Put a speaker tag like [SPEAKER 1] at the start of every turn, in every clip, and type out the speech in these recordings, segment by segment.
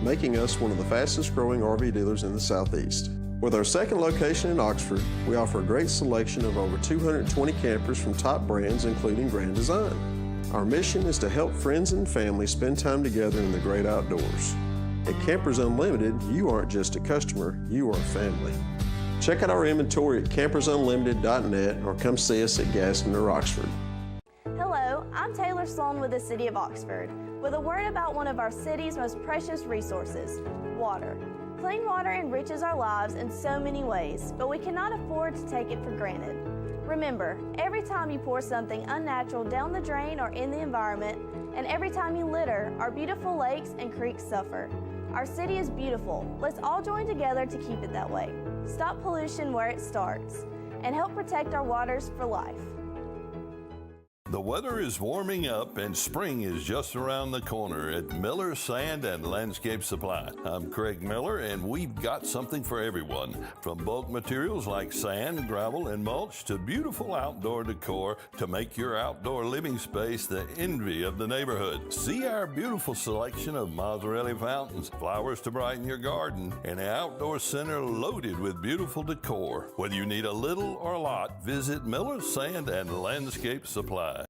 [SPEAKER 1] making us one of the fastest growing RV dealers in the Southeast. With our second location in Oxford, we offer a great selection of over 220 campers from top brands including Grand Design. Our mission is to help friends and family spend time together in the great outdoors. At Campers Unlimited, you aren't just a customer, you are a family. Check out our inventory at campersunlimited.net or come see us at Gadsden or Oxford.
[SPEAKER 2] Hello, I'm Taylor Sloan with the City of Oxford, with a word about one of our city's most precious resources, water. Clean water enriches our lives in so many ways, but we cannot afford to take it for granted. Remember, every time you pour something unnatural down the drain or in the environment, and every time you litter, our beautiful lakes and creeks suffer. Our city is beautiful. Let's all join together to keep it that way. Stop pollution where it starts, and help protect our waters for life.
[SPEAKER 3] The weather is warming up and spring is just around the corner at Miller Sand and Landscape Supply. I'm Craig Miller and we've got something for everyone. From bulk materials like sand, gravel, and mulch to beautiful outdoor decor to make your outdoor living space the envy of the neighborhood. See our beautiful selection of Mazzarelli fountains, flowers to brighten your garden, and an outdoor center loaded with beautiful decor. Whether you need a little or a lot, visit Miller Sand and Landscape Supply.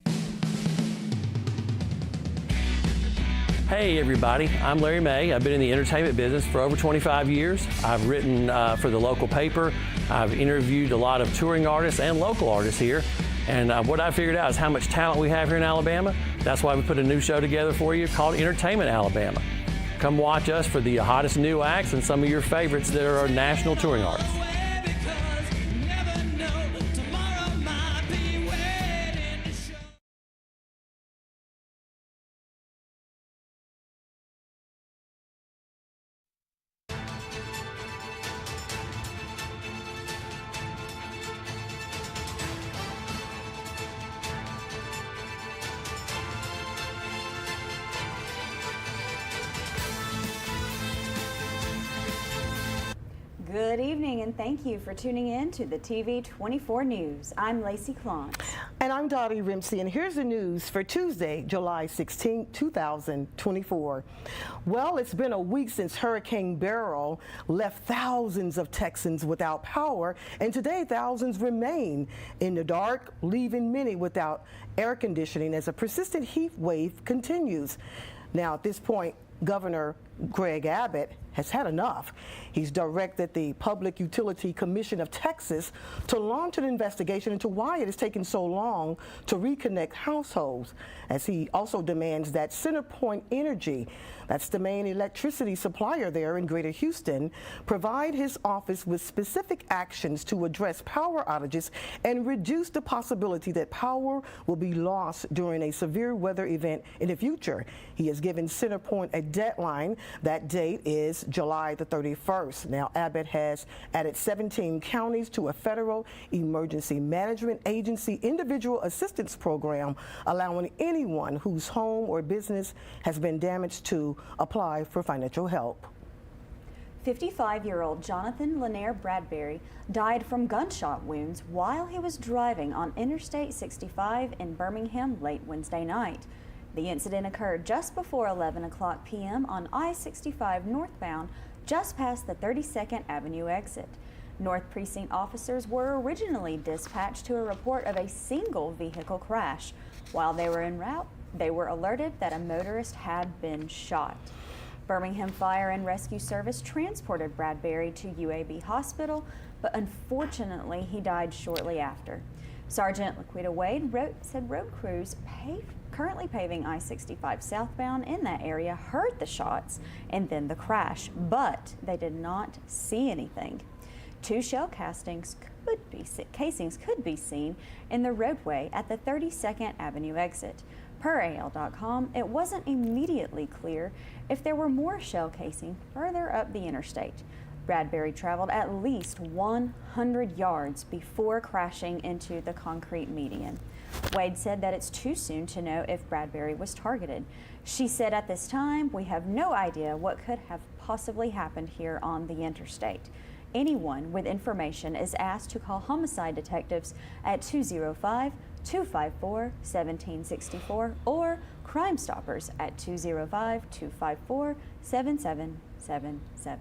[SPEAKER 4] Hey everybody, I'm Larry May. I've been in the entertainment business for over 25 years. I've written for the local paper. I've interviewed a lot of touring artists and local artists here. And what I figured out is how much talent we have here in Alabama. That's why we put a new show together for you called Entertainment Alabama. Come watch us for the hottest new acts and some of your favorites that are national touring artists.
[SPEAKER 5] Good evening and thank you for tuning in to the TV 24 News. I'm Lacey Klon.
[SPEAKER 6] And I'm Dottie Rimsey, and here's the news for Tuesday, July 16, 2024. Well, it's been a week since Hurricane Beryl left thousands of Texans without power, and today thousands remain in the dark, leaving many without air conditioning as a persistent heat wave continues. Now, at this point, Governor Greg Abbott has had enough. He's directed the Public Utility Commission of Texas to launch an investigation into why it has taken so long to reconnect households, as he also demands that CenterPoint Energy, that's the main electricity supplier there in Greater Houston, provide his office with specific actions to address power outages and reduce the possibility that power will be lost during a severe weather event in the future. He has given CenterPoint a deadline. That date is July the 31st. Now, Abbott has added 17 counties to a federal emergency management agency individual assistance program, allowing anyone whose home or business has been damaged to apply for financial help.
[SPEAKER 5] 55-year-old Jonathan Lanier Bradbury died from gunshot wounds while he was driving on Interstate 65 in Birmingham late Wednesday night. The incident occurred just before 11 o'clock p.m. on I-65 northbound, just past the 32nd Avenue exit. North Precinct officers were originally dispatched to a report of a single vehicle crash. While they were en route, they were alerted that a motorist had been shot. Birmingham Fire and Rescue Service transported Bradbury to UAB Hospital, but unfortunately he died shortly after. Sergeant Laquita Wade said road crews currently paving I-65 southbound in that area heard the shots and then the crash, but they did not see anything. Two shell casings could be seen in the roadway at the 32nd Avenue exit. Per AL.com, it wasn't immediately clear if there were more shell casing further up the interstate. Bradbury traveled at least 100 yards before crashing into the concrete median. Wade said that it's too soon to know if Bradbury was targeted. She said, at this time, we have no idea what could have possibly happened here on the interstate. Anyone with information is asked to call homicide detectives at 254-1764 or Crime Stoppers at 205-254-7777.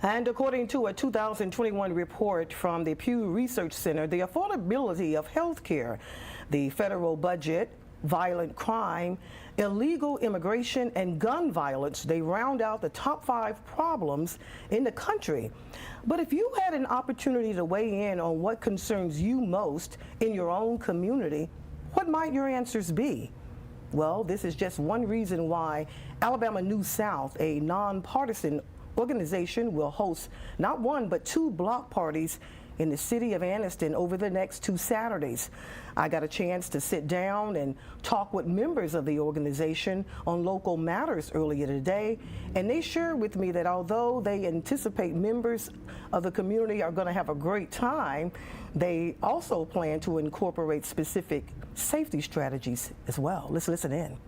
[SPEAKER 6] And according to a 2021 report from the Pew Research Center, the affordability of health care, the federal budget, violent crime, illegal immigration, and gun violence, they round out the top 5 problems in the country. But if you had an opportunity to weigh in on what concerns you most in your own community, what might your answers be? Well, this is just one reason why Alabama New South, a nonpartisan organization, will host not one but 2 block parties in the city of Anniston over the next 2 Saturdays. I got a chance to sit down and talk with members of the organization on local matters earlier today, and they shared with me that although they anticipate members of the community are going to have a great time, they also plan to incorporate specific safety strategies as well. Let's listen in.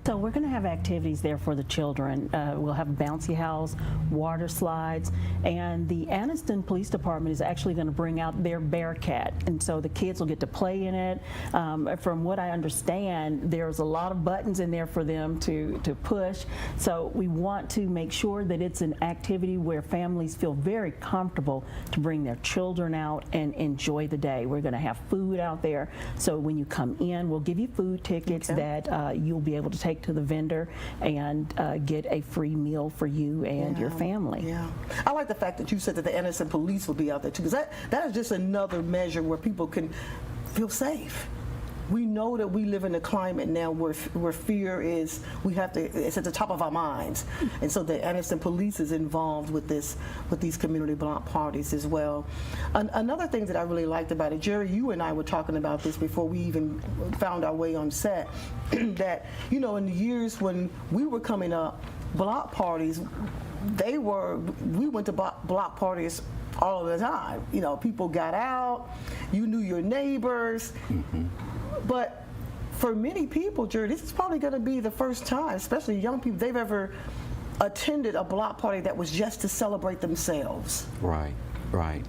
[SPEAKER 7] So we're going to have activities there for the children. We'll have a bouncy house, water slides, and the Anniston Police Department is actually going to bring out their Bearcat, and so the kids will get to play in it. From what I understand, there's a lot of buttons in there for them to push. So we want to make sure that it's an activity where families feel very comfortable to bring their children out and enjoy the day. We're going to have food out there, so when you come in, we'll give you food tickets that you'll be able to take to the vendor and get a free meal for you and your family.
[SPEAKER 6] Yeah, I like the fact that you said that the Anniston police will be out there too, because that is just another measure where people can feel safe. We know that we live in a climate now where fear is, it's at the top of our minds. And so the Anniston police is involved with these community block parties as well. Another thing that I really liked about it, Jerry, you and I were talking about this before we even found our way on set, that, you know, in the years when we were coming up, block parties, we went to block parties all of the time. You know, people got out, you knew your neighbors. But for many people, Jerry, this is probably going to be the first time, especially young people, they've ever attended a block party that was just to celebrate themselves.
[SPEAKER 8] Right, right.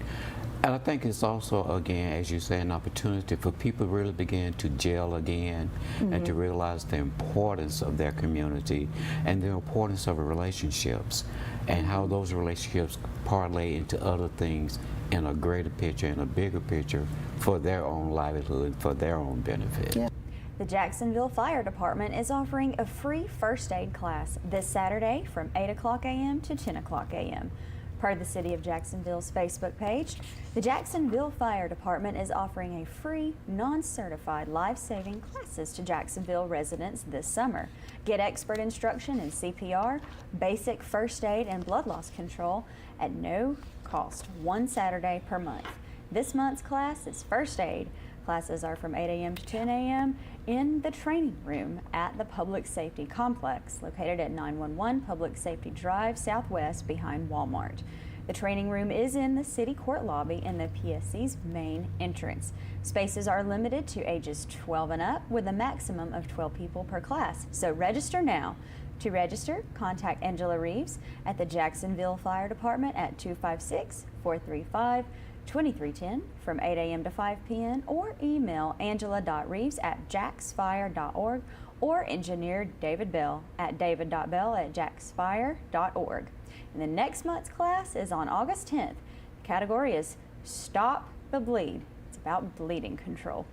[SPEAKER 8] And I think it's also, again, as you say, an opportunity for people to really begin to gel again and to realize the importance of their community and the importance of relationships and how those relationships parlay into other things in a greater picture, in a bigger picture for their own livelihood, for their own benefit. Yeah.
[SPEAKER 5] The Jacksonville Fire Department is offering a free first aid class this Saturday from 8 o'clock a.m. to 10 o'clock a.m. Per the City of Jacksonville's Facebook page, the Jacksonville Fire Department is offering a free, non-certified life-saving classes to Jacksonville residents this summer. Get expert instruction in CPR, basic first aid, and blood loss control at no cost, one Saturday per month. This month's class is first aid. Classes are from 8 a.m. to 10 a.m. in the training room at the Public Safety Complex, located at 911 Public Safety Drive Southwest behind Walmart. The training room is in the City Court lobby in the PSC's main entrance. Spaces are limited to ages 12 and up with a maximum of 12 people per class, so register now. To register, contact Angela Reeves at the Jacksonville Fire Department at 256-435-2310 from 8 a.m. to 5 p.m. or email angela.reeves@jacksfire.org or engineer David Bell at david.bell@jacksfire.org. And the next month's class is on August 10th. The category is Stop the Bleed. It's about bleeding control.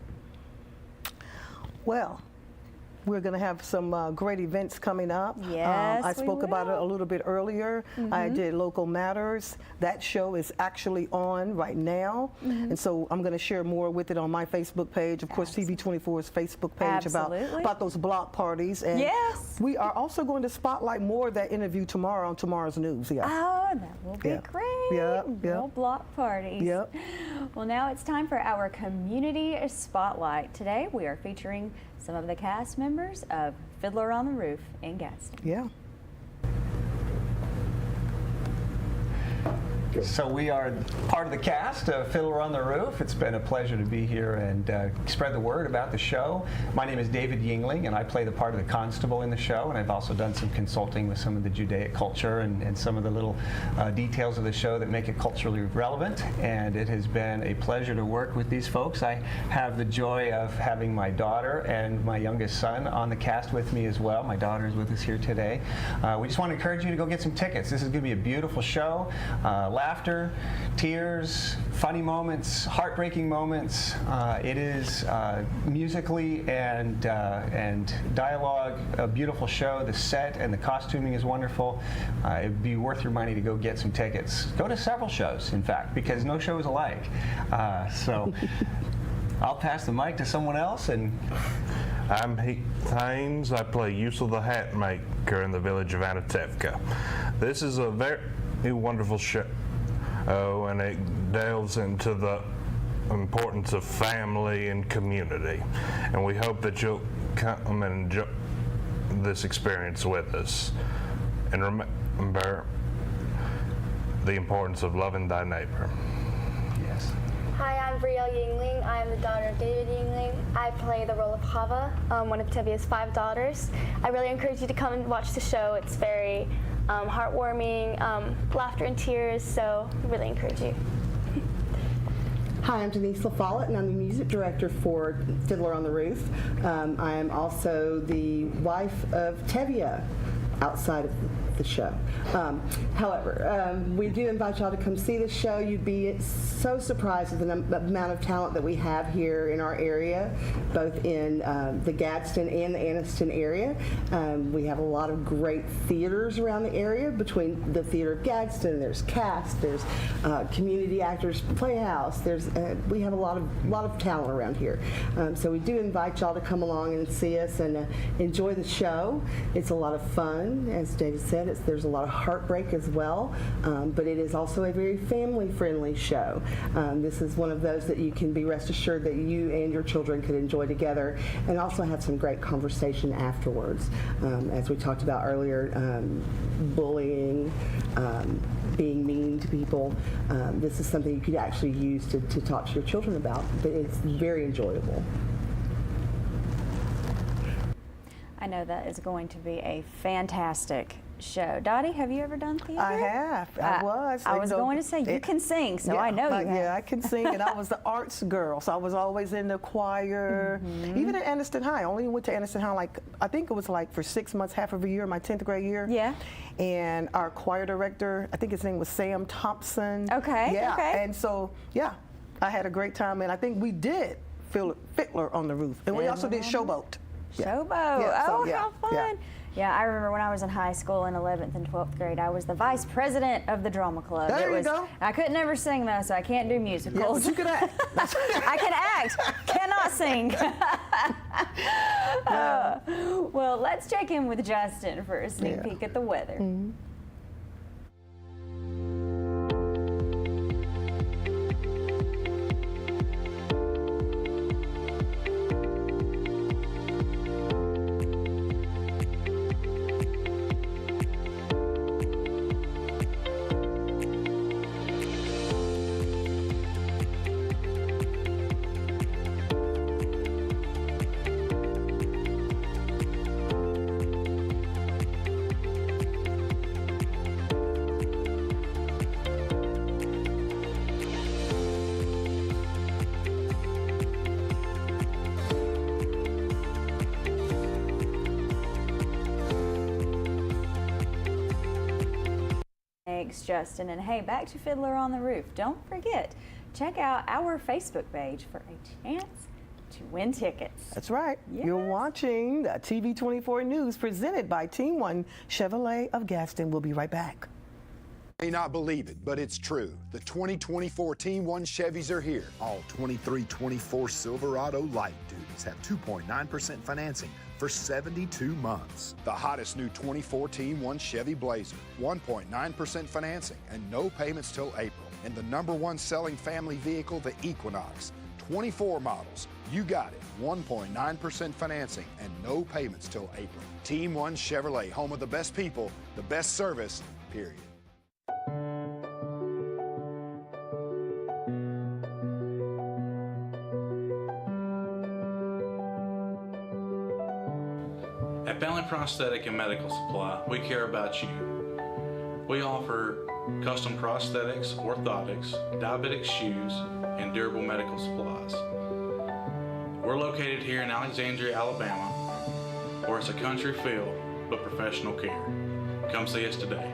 [SPEAKER 6] Well, we're going to have some great events coming up.
[SPEAKER 5] Yes,
[SPEAKER 6] I spoke about it a little bit earlier. I did Local Matters. That show is actually on right now. And so I'm going to share more with it on my Facebook page. Of course, TV24's Facebook page about those block parties. And
[SPEAKER 5] yes.
[SPEAKER 6] We are also going to spotlight more of that interview tomorrow on tomorrow's news. Yeah.
[SPEAKER 5] Oh, that will be great. More block parties.
[SPEAKER 6] Yep.
[SPEAKER 5] Well, now it's time for our community spotlight. Today we are featuring some of the cast members of Fiddler on the Roof in Gadsden.
[SPEAKER 6] Yeah.
[SPEAKER 9] So we are part of the cast of Fiddler on the Roof. It's been a pleasure to be here and spread the word about the show. My name is David Yingling, and I play the part of the constable in the show, and I've also done some consulting with some of the Judaic culture and some of the little details of the show that make it culturally relevant, and it has been a pleasure to work with these folks. I have the joy of having my daughter and my youngest son on the cast with me as well. My daughter is with us here today. We just want to encourage you to go get some tickets. This is going to be a beautiful show. Laughter, tears, funny moments, heartbreaking moments. It is musically and dialogue a beautiful show. The set and the costuming is wonderful. It would be worth your money to go get some tickets. Go to several shows, in fact, because no show is alike. So I'll pass the mic to someone else. And
[SPEAKER 10] I'm Heath Haynes. I play Yusel the Hat Maker in the village of Anatevka. This is a very wonderful show, and it delves into the importance of family and community. And we hope that you'll come and enjoy this experience with us. And remember the importance of loving thy neighbor.
[SPEAKER 9] yes.
[SPEAKER 11] Hi, I'm Brielle Yingling. I am the daughter of David Yingling. I play the role of Hava, one of Tevia's 5 daughters. I really encourage you to come and watch the show. It's very heartwarming, laughter and tears, so I really encourage you.
[SPEAKER 12] Hi, I'm Denise LaFollette, and I'm the music director for Fiddler on the Roof. I am also the wife of Tevia outside of the show. However, we do invite y'all to come see the show. You'd be so surprised with the amount of talent that we have here in our area, both in the Gadsden and the Anniston area. We have a lot of great theaters around the area. Between the Theatre of Gadsden, there's Cast, there's Community Actors Playhouse. We have a lot of talent around here. So we do invite y'all to come along and see us and enjoy the show. It's a lot of fun, as David said. There's a lot of heartbreak as well, but it is also a very family-friendly show. This is one of those that you can be rest assured that you and your children could enjoy together, and also have some great conversation afterwards. As we talked about earlier, bullying, being mean to people, this is something you could actually use to talk to your children about, but it's very enjoyable.
[SPEAKER 5] I know that is going to be a fantastic show. Dottie, have you ever done theater?
[SPEAKER 6] I have. I was
[SPEAKER 5] going to say, you can sing, so I know you have.
[SPEAKER 6] Yeah, I can sing, and I was the arts girl, so I was always in the choir. Even at Anniston High. I only went to Anniston High, I think it was for 6 months, half of a year, my 10th grade year.
[SPEAKER 5] Yeah.
[SPEAKER 6] And our choir director, I think his name was Sam Thompson.
[SPEAKER 5] Okay,
[SPEAKER 6] yeah.
[SPEAKER 5] okay.
[SPEAKER 6] And so, yeah, I had a great time, and I think we did Fiddler on the Roof, and we also did Showboat.
[SPEAKER 5] Showboat.
[SPEAKER 6] Yeah, so,
[SPEAKER 5] how fun. Yeah, I remember when I was in high school in 11th and 12th grade, I was the vice president of the drama club.
[SPEAKER 6] There you go.
[SPEAKER 5] I could never sing, though, so I can't do musicals.
[SPEAKER 6] Yeah, but you could act.
[SPEAKER 5] I can act, cannot sing. Well, let's check in with Justin for a sneak peek at the weather. Thanks, Justin. And hey, back to Fiddler on the Roof. Don't forget, check out our Facebook page for a chance to win tickets.
[SPEAKER 6] That's right.
[SPEAKER 5] Yes.
[SPEAKER 6] You're watching the TV24 News presented by Team 1 Chevrolet of Gadsden. We'll be right back.
[SPEAKER 13] You may not believe it, but it's true. The 2024 Team 1 Chevys are here. All 2324 Silverado light duties have 2.9% financing for 72 months. The hottest new 24 Team 1 Chevy Blazer, 1.9% financing and no payments till April. And the #1 selling family vehicle, the Equinox. 24 models. You got it. 1.9% financing and no payments till April. Team 1 Chevrolet, home of the best people, the best service, period.
[SPEAKER 14] Prosthetic and Medical Supply, we care about you. We offer custom prosthetics, orthotics, diabetic shoes, and durable medical supplies. We're located here in Alexandria, Alabama, where it's a country feel but professional care. Come see us today.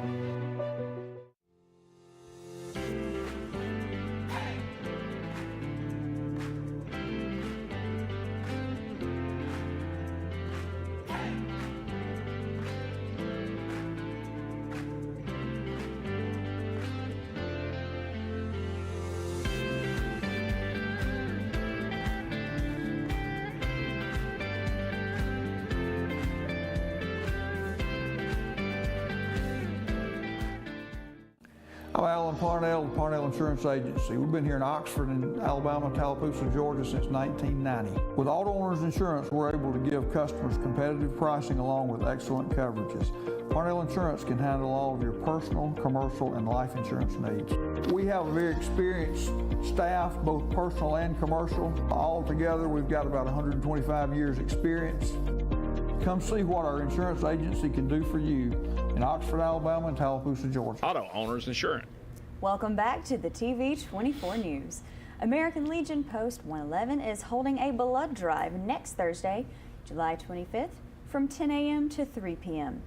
[SPEAKER 15] I'm Alan Parnell with Parnell Insurance Agency. We've been here in Oxford and Alabama, Tallapoosa, Georgia since 1990. With Auto Owners Insurance, we're able to give customers competitive pricing along with excellent coverages. Parnell Insurance can handle all of your personal, commercial, and life insurance needs. We have a very experienced staff, both personal and commercial. All together, we've got about 125 years experience. Come see what our insurance agency can do for you in Oxford, Alabama, and Tallapoosa, Georgia.
[SPEAKER 16] Auto Owners Insurance.
[SPEAKER 5] Welcome back to the TV 24 News. American Legion Post 111 is holding a blood drive next Thursday, July 25th, from 10 a.m. to 3 p.m.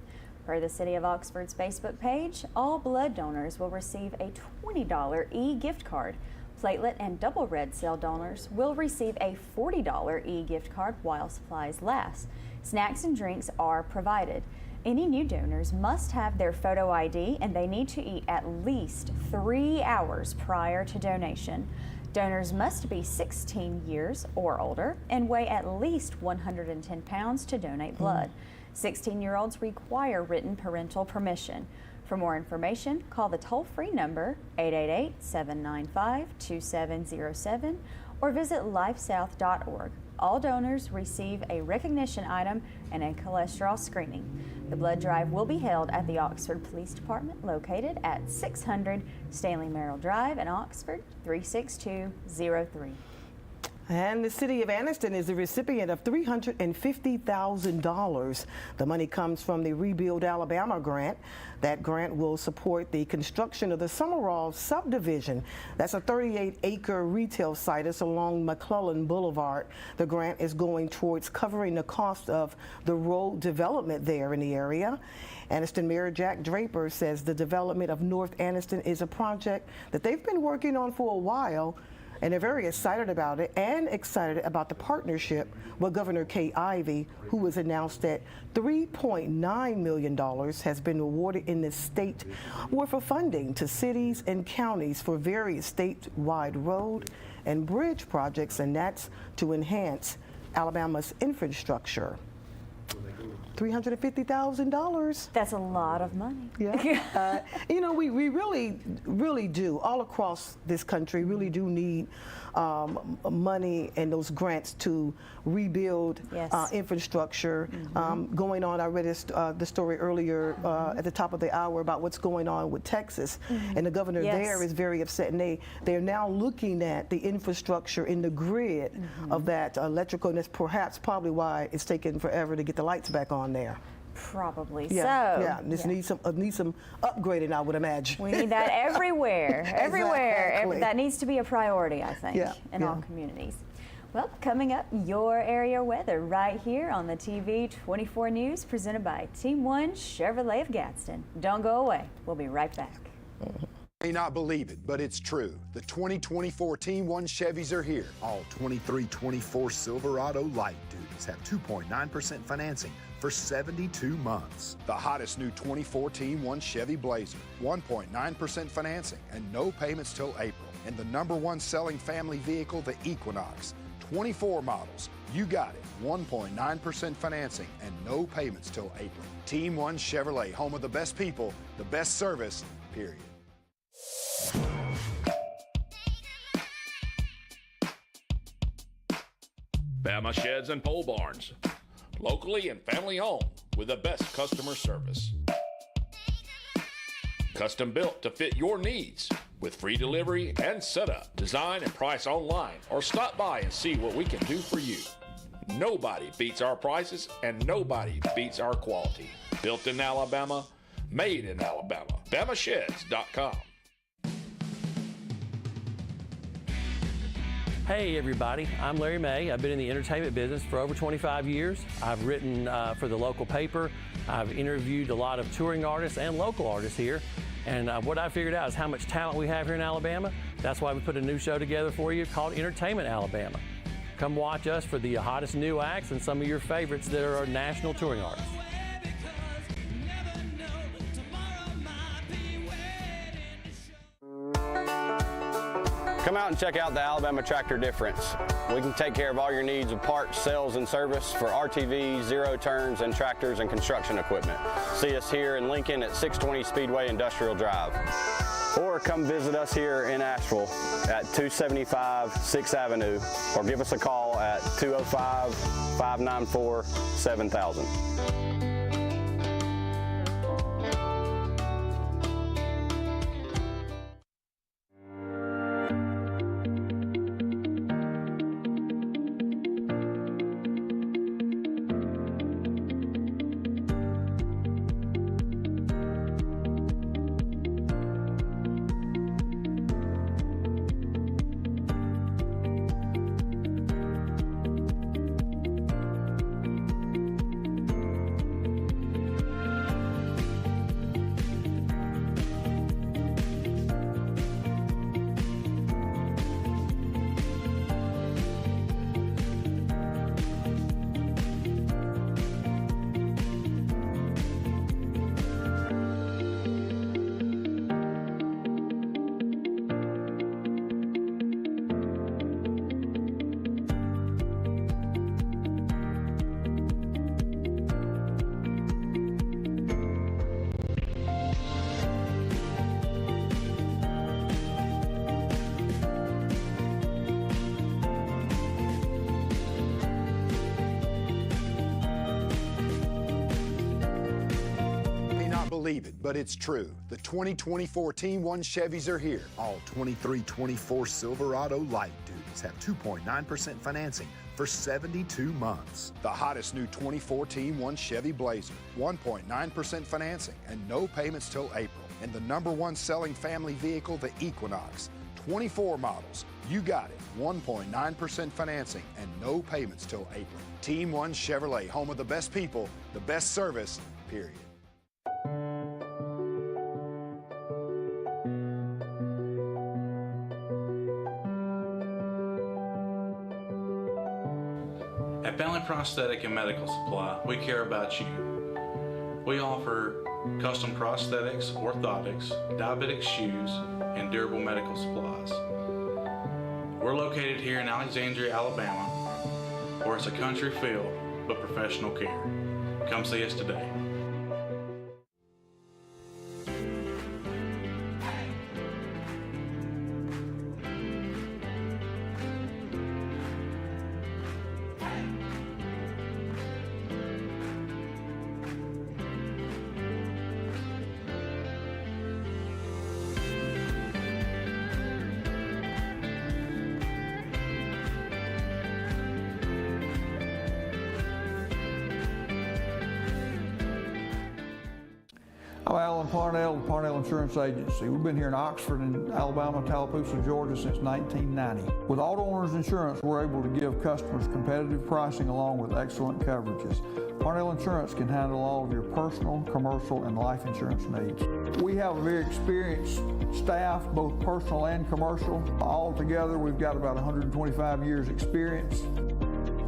[SPEAKER 5] Per the City of Oxford's Facebook page, all blood donors will receive a $20 e-gift card. Platelet and double red cell donors will receive a $40 e-gift card while supplies last. Snacks and drinks are provided. Any new donors must have their photo ID and they need to eat at least 3 hours prior to donation. Donors must be 16 years or older and weigh at least 110 pounds to donate blood. 16-year-olds require written parental permission. For more information, call the toll-free number 888-795-2707 or visit lifesouth.org. All donors receive a recognition item and a cholesterol screening. The blood drive will be held at the Oxford Police Department located at 600 Stanley Merrill Drive in Oxford, 36203.
[SPEAKER 6] And the City of Anniston is the recipient of $350,000. The money comes from the Rebuild Alabama grant. That grant will support the construction of the Summerall subdivision. That's a 38-acre retail site. It's along McClellan Boulevard. The grant is going towards covering the cost of the road development there in the area. Anniston Mayor Jack Draper says the development of North Anniston is a project that they've been working on for a while, and they're very excited about it and excited about the partnership with Governor Kay Ivey, who has announced that $3.9 million has been awarded in the state worth of funding to cities and counties for various statewide road and bridge projects, and that's to enhance Alabama's infrastructure. $350,000.
[SPEAKER 5] That's a lot of money.
[SPEAKER 6] Yeah. You know, we really do, all across this country, really do need money and those grants to rebuild infrastructure. Going on, I read the story earlier at the top of the hour about what's going on with Texas, and the governor there is very upset, and they're now looking at the infrastructure in the grid of that electrical, and that's probably why it's taken forever to get the lights back on there.
[SPEAKER 5] Probably so.
[SPEAKER 6] Yeah, this needs some upgrading, I would imagine.
[SPEAKER 5] We need that everywhere. Everywhere.
[SPEAKER 6] Exactly.
[SPEAKER 5] That needs to be a priority, I think, in all communities. Well, coming up, your area weather right here on the TV 24 News, presented by Team 1 Chevrolet of Gadsden. Don't go away. We'll be right back.
[SPEAKER 13] May not believe it, but it's true. The 2024 Team 1 Chevys are here. All 2324 Silverado light duties have 2.9% financing for 72 months. The hottest new 24 Team 1 Chevy Blazer, 1.9% financing and no payments till April. And the #1 selling family vehicle, the Equinox, 24 models. You got it. 1.9% financing and no payments till April. Team 1 Chevrolet, home of the best people, the best service, period.
[SPEAKER 16] Bama Sheds and Pole Barns. Locally and family owned with the best customer service. Custom built to fit your needs with free delivery and setup. Design and price online or stop by and see what we can do for you. Nobody beats our prices and nobody beats our quality. Built in Alabama, made in Alabama. BamaSheds.com.
[SPEAKER 4] Hey everybody, I'm Larry May. I've been in the entertainment business for over 25 years. I've written for the local paper. I've interviewed a lot of touring artists and local artists here. And what I figured out is how much talent we have here in Alabama. That's why we put a new show together for you called Entertainment Alabama. Come watch us for the hottest new acts and some of your favorites that are national touring artists.
[SPEAKER 17] Come out and check out the Alabama Tractor difference. We can take care of all your needs of parts, sales, and service for RTVs, zero turns, and tractors and construction equipment. See us here in Lincoln at 620 Speedway Industrial Drive. Or come visit us here in Asheville at 275 6th Avenue, or give us a call at 205-594-7000.
[SPEAKER 13] Believe it, but it's true. The 2024 Team 1 Chevys are here. All 23-24 Silverado light duties have 2.9% financing for 72 months. The hottest new 24 Team 1 Chevy Blazer, 1.9% financing and no payments till April. And the #1 selling family vehicle, the Equinox. 24 models. You got it. 1.9% financing and no payments till April. Team 1 Chevrolet, home of the best people, the best service, period.
[SPEAKER 14] At Bentley Prosthetic and Medical Supply, we care about you. We offer custom prosthetics, orthotics, diabetic shoes, and durable medical supplies. We're located here in Alexandria, Alabama, where it's a country feel but professional care. Come see us today.
[SPEAKER 15] I'm Alan Parnell, the Parnell Insurance Agency. We've been here in Oxford and Alabama, Tallapoosa, Georgia since 1990. With Auto Owners Insurance, we're able to give customers competitive pricing along with excellent coverages. Parnell Insurance can handle all of your personal, commercial, and life insurance needs. We have a very experienced staff, both personal and commercial. All together, we've got about 125 years experience.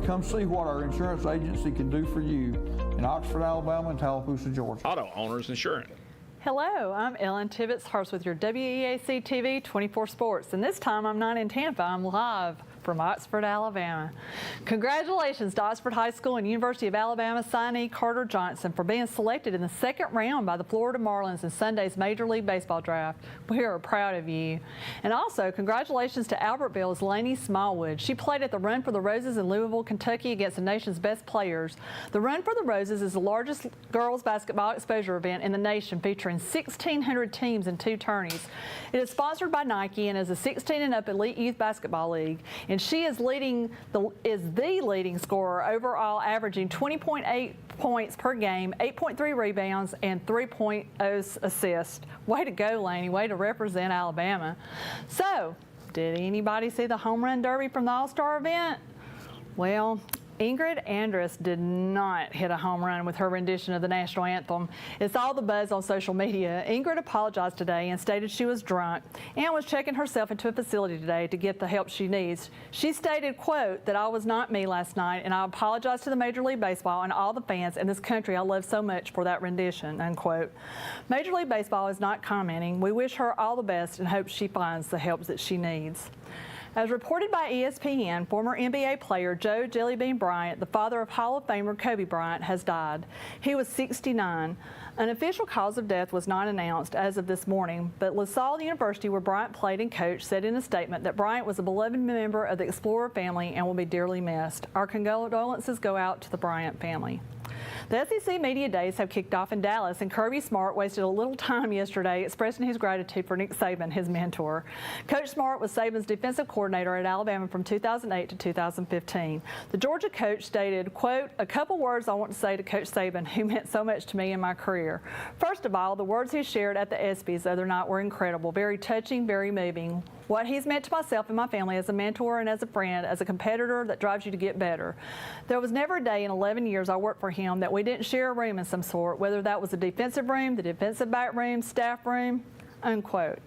[SPEAKER 15] Come see what our insurance agency can do for you in Oxford, Alabama, and Tallapoosa, Georgia.
[SPEAKER 16] Auto Owners Insurance.
[SPEAKER 18] Hello, I'm Ellen Tibbetts Hurst with your WEAC TV 24 Sports, and this time I'm not in Tampa, I'm live from Oxford, Alabama. Congratulations to Oxford High School and University of Alabama signee Carter Johnson for being selected in the second round by the Florida Marlins in Sunday's Major League Baseball draft. We are proud of you. And also, congratulations to Albertville's Lainey Smallwood. She played at the Run for the Roses in Louisville, Kentucky against the nation's best players. The Run for the Roses is the largest girls basketball exposure event in the nation, featuring 1,600 teams in 2 tourneys. It is sponsored by Nike and is a 16 and up elite youth basketball league. In and she is the leading scorer overall, averaging 20.8 points per game, 8.3 rebounds, and 3.0 assists. Way to go, Laney. Way to represent Alabama. So, did anybody see the home run derby from the All-Star event? Well, Ingrid Andress did not hit a home run with her rendition of the national anthem. It's all the buzz on social media. Ingrid apologized today and stated she was drunk and was checking herself into a facility today to get the help she needs. She stated, quote, that I was not me last night, and I apologize to the Major League Baseball and all the fans in this country I love so much for that rendition, unquote. Major League Baseball is not commenting. We wish her all the best and hope she finds the help that she needs. As reported by ESPN, former NBA player Joe Jellybean Bryant, the father of Hall of Famer Kobe Bryant, has died. He was 69. An official cause of death was not announced as of this morning, but LaSalle University, where Bryant played and coached, said in a statement that Bryant was a beloved member of the Explorer family and will be dearly missed. Our condolences go out to the Bryant family. The SEC Media Days have kicked off in Dallas, and Kirby Smart wasted a little time yesterday expressing his gratitude for Nick Saban, his mentor. Coach Smart was Saban's defensive coordinator at Alabama from 2008 to 2015. The Georgia coach stated, quote, a couple words I want to say to Coach Saban, who meant so much to me in my career. First of all, the words he shared at the ESPYs the other night were incredible, very touching, very moving. What he's meant to myself and my family as a mentor and as a friend, as a competitor that drives you to get better. There was never a day in 11 years I worked for him that we didn't share a room in some sort, whether that was a defensive room, the defensive back room, staff room, unquote.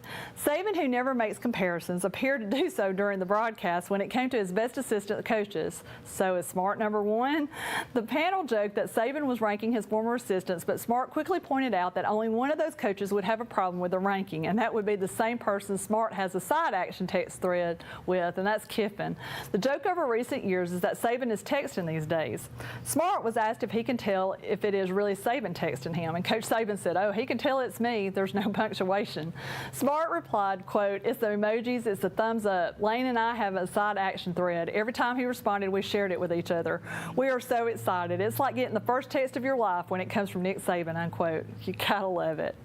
[SPEAKER 18] Saban, who never makes comparisons, appeared to do so during the broadcast when it came to his best assistant coaches. So is Smart number one? The panel joked that Saban was ranking his former assistants, but Smart quickly pointed out that only one of those coaches would have a problem with the ranking, and that would be the same person Smart has a side action text thread with, and that's Kiffin. The joke over recent years is that Saban is texting these days. Smart was asked if he can tell if it is really Saban texting him, and Coach Saban said, oh, he can tell it's me. There's no punctuation. Smart replied, quote, it's the emojis, it's the thumbs up. Lane and I have a side action thread. Every time he responded, we shared it with each other. We are so excited. It's like getting the first text of your life when it comes from Nick Saban, unquote. You gotta love it.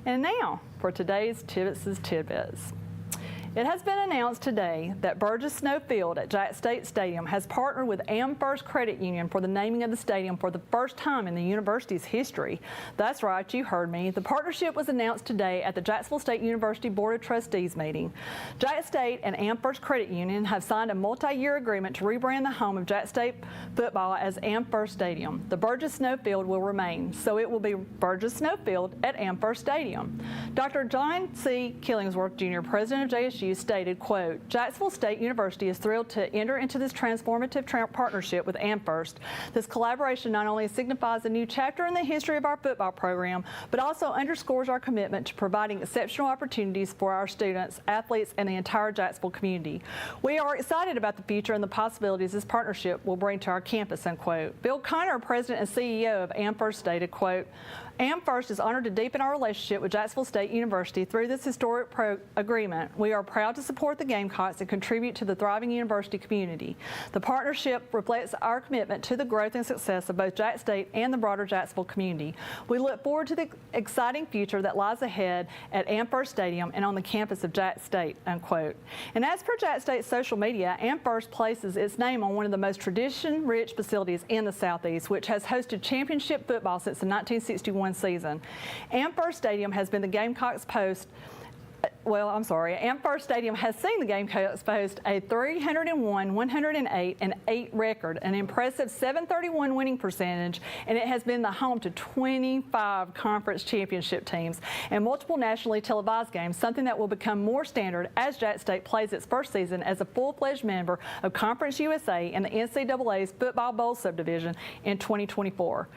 [SPEAKER 18] And now for today's Tibbetts Tidbitts. It has been announced today that Burgess Snow Field at Jack State Stadium has partnered with AmFirst Credit Union for the naming of the stadium for the first time in the university's history. That's right, you heard me. The partnership was announced today at the Jacksonville State University Board of Trustees meeting. Jack State and AmFirst Credit Union have signed a multi-year agreement to rebrand the home of Jack State football as AmFirst Stadium. The Burgess Snow Field will remain, so it will be Burgess Snow Field at AmFirst Stadium. Dr. John C. Killingsworth, Jr., president of JSU, stated, quote, Jacksonville State University is thrilled to enter into this transformative partnership with AmFirst. This collaboration not only signifies a new chapter in the history of our football program, but also underscores our commitment to providing exceptional opportunities for our students, athletes, and the entire Jacksonville community. We are excited about the future and the possibilities this partnership will bring to our campus, unquote. Bill Connor, president and CEO of AmFirst, stated, quote, AmFirst is honored to deepen our relationship with Jacksonville State University through this historic agreement. We are proud to support the Gamecocks and contribute to the thriving university community. The partnership reflects our commitment to the growth and success of both Jack State and the broader Jacksonville community. We look forward to the exciting future that lies ahead at AmFirst Stadium and on the campus of Jack State, unquote. And as per Jack State's social media, AmFirst places its name on one of the most tradition-rich facilities in the Southeast, which has hosted championship football since the 1961 season. AmFirst Stadium has been the Gamecocks AmFirst Stadium has seen the Gamecocks post a 301, 108, and 8 record, an impressive 731 winning percentage, and it has been the home to 25 conference championship teams and multiple nationally televised games, something that will become more standard as Jack State plays its first season as a full-fledged member of Conference USA and the NCAA's Football Bowl subdivision in 2024.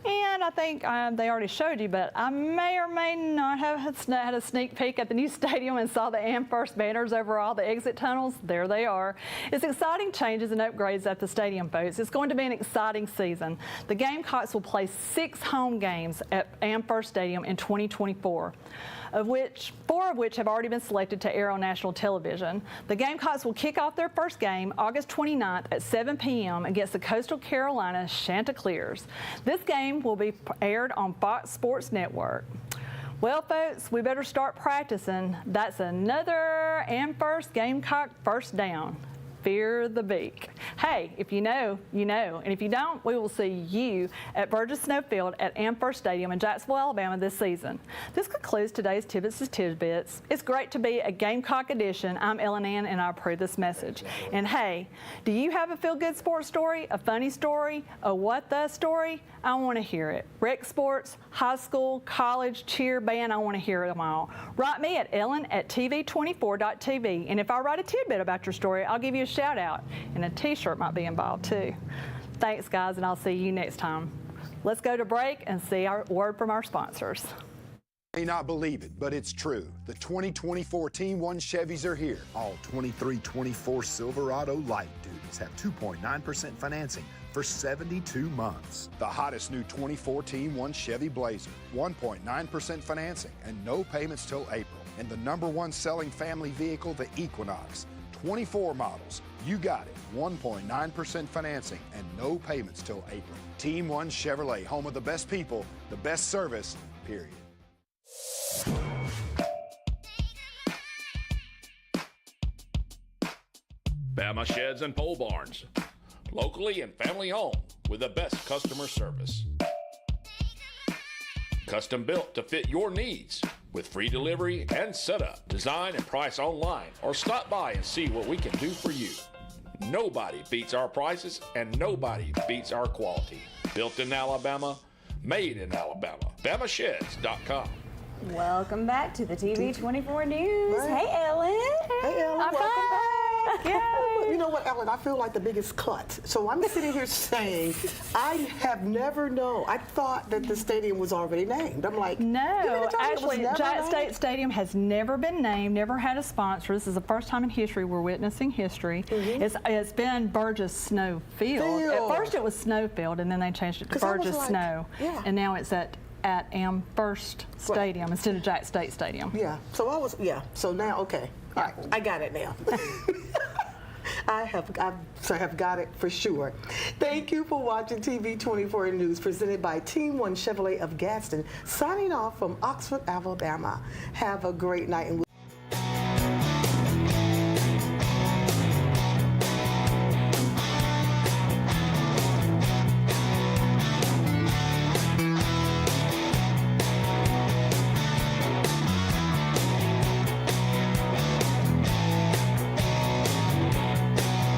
[SPEAKER 18] And I think they already showed you, but I may or may not have had a sneak peek at the new stadium and saw the AmFirst banners over all the exit tunnels. There they are. It's exciting changes and upgrades at the stadium, folks. It's going to be an exciting season. The Gamecocks will play 6 home games at AmFirst Stadium in 2024. 4 of which have already been selected to air on national television. The Gamecocks will kick off their first game August 29th at 7 p.m. against the Coastal Carolina Chanticleers. This game will be aired on Fox Sports Network. Well, folks, we better start practicing. That's another AmFirst Gamecock first down. Fear the Beak. Hey, if you know, you know. And if you don't, we will see you at Burgess Snowfield at Amherst Stadium in Jacksonville, Alabama this season. This concludes today's Tibbetts Tidbits. It's great to be a Gamecock edition. I'm Ellen Ann, and I approve this message. And hey, do you have a feel-good sports story, a funny story, a what the story? I want to hear it. Rec sports, high school, college, cheer, band, I want to hear them all. Write me at ellen@tv24.tv, and if I write a tidbit about your story, I'll give you a shout out, and a t-shirt might be involved too. Thanks guys, and I'll see you next time. Let's go to break and see our word from our sponsors.
[SPEAKER 13] You may not believe it, but it's true. The 2024 Team 1 Chevys are here. All 23-24 Silverado light duties have 2.9% financing for 72 months. The hottest new 24 Team 1 Chevy Blazer, 1.9% financing and no payments till April. And the #1 selling family vehicle, the Equinox. 24 models. You got it. 1.9% financing and no payments till April. Team 1 Chevrolet, home of the best people, the best service, period.
[SPEAKER 16] Bama Sheds and Pole Barns. Locally and family owned with the best customer service. Custom built to fit your needs with free delivery and setup. Design and price online or stop by and see what we can do for you. Nobody beats our prices and nobody beats our quality. Built in Alabama, made in Alabama. BamaSheds.com.
[SPEAKER 5] Welcome back to the TV24 News.
[SPEAKER 6] Right.
[SPEAKER 5] Hey, Ellen.
[SPEAKER 6] Hey, Ellen.
[SPEAKER 5] I'm
[SPEAKER 6] Welcome back.
[SPEAKER 5] Yay.
[SPEAKER 6] You know what, Ellen? I feel like the biggest cut. So I'm sitting here saying, I have never known. I thought that the stadium was already named. I'm like,
[SPEAKER 18] no, actually, Giant State Stadium has never been named, never had a sponsor. This is the first time in history we're witnessing history. It's been Burgess Snowfield. At first it was Snowfield, and then they changed it to Burgess Snow.
[SPEAKER 6] Yeah.
[SPEAKER 18] And now it's at Amherst Stadium instead of Giant State Stadium.
[SPEAKER 6] Yeah. So I was, So now, okay. All right. I got it now. I have got it for sure. Thank you for watching TV24 News presented by Team 1 Chevrolet of Gadsden. Signing off from Oxford, Alabama. Have a great night. And